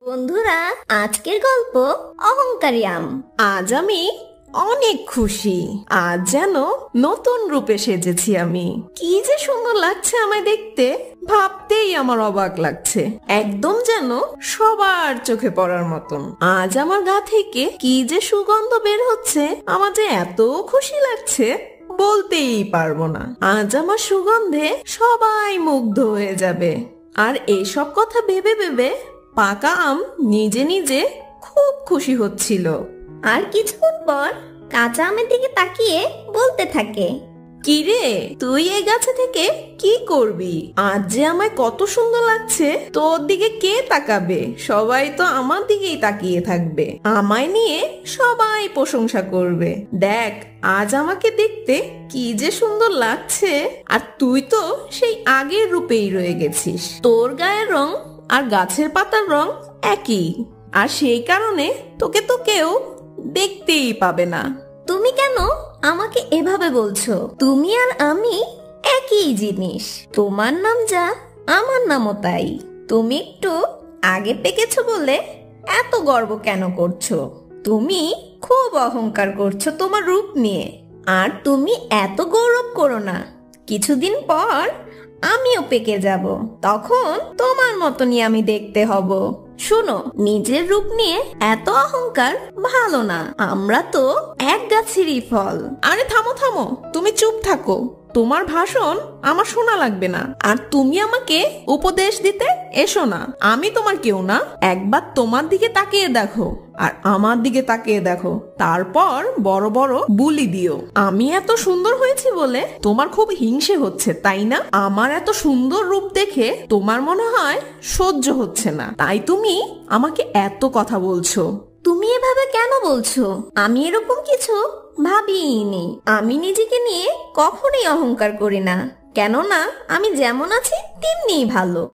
বন্ধুরা, আজকের গল্প অহংকারী আম। আজ আমি অনেক খুশি। আজ যেন নতুন রূপে সেজেছি আমি। কি যে সুন্দর লাগছে আমায় দেখতে, ভাবতেই আমার অবাক লাগছে। একদম যেন সবার চোখে পড়ার মতন। আজ আমার গা থেকে কি যে সুগন্ধ বের হচ্ছে, আমার যে এত খুশি লাগছে বলতেই পারবো না। আজ আমার সুগন্ধে সবাই মুগ্ধ হয়ে যাবে। আর এইসব কথা ভেবে ভেবে পাকা আম নিজে নিজে খুব খুশি হচ্ছিল। আর কিছুক্ষণ পর কাঁচা আমের দিকে তাকিয়ে বলতে থাকে, কি রে, তুই এই গাছে থেকে কি করবি? আজ যে আমায় কত সুন্দর লাগছে, তোর দিকে কে তাকাবে? সবাই তো আমার দিকেই তাকিয়ে থাকবে। আমায় নিয়ে সবাই প্রশংসা করবে। দেখ, আজ আমাকে দেখতে কি যে সুন্দর লাগছে। আর তুই তো সেই আগের রূপেই রয়ে গেছিস। তোর গায়ের রং আর গাছের পাতার রং একই, আর সেই কারণে তোকে তো কেউ দেখতেই পাবে না। তুমি কেন আমাকে এভাবে বলছো? তুমি আর আমি একই জিনিস। তোমার নাম যা, আমার নামও তাই। তুমি একটু আগে পেকেছো বলে এত গর্ব কেন করছো? তুমি খুব অহংকার করছো তোমার রূপ নিয়ে। আর তুমি এত গৌরব করো না। কিছুদিন পর আমিও পেকে যাব, তখন তোমার মতনই আমি দেখতে হব। শোনো, নিজের রূপ নিয়ে এত অহংকার ভালো না। আমরা তো এক গাছেরই ফল। আরে থামো থামো, তুমি চুপ থাকো। তোমার ভাষণ আমার শোনা লাগবে না। আর তুমি আমাকে উপদেশ দিতে এসো না। আমি তোমার কেউ না। একবার তোমার দিকে তাকিয়ে দেখো আর আমার দিকে তাকিয়ে দেখো, তারপর বড় বড় বুলি দিও। আমি এত সুন্দর হয়েছি বলে তোমার খুব হিংসে হচ্ছে, তাই না? আমার এত সুন্দর রূপ দেখে তোমার মনে হয় সহ্য হচ্ছে না, তাই তুমি আমাকে এত কথা বলছো। তুমি এভাবে কেন বলছো? আমি এরকম কিছু ভাবিনি। আমি নিজেকে নিয়ে কখনোই অহংকার করি না, কেননা আমি যেমন আছি তেমনিই ভালো।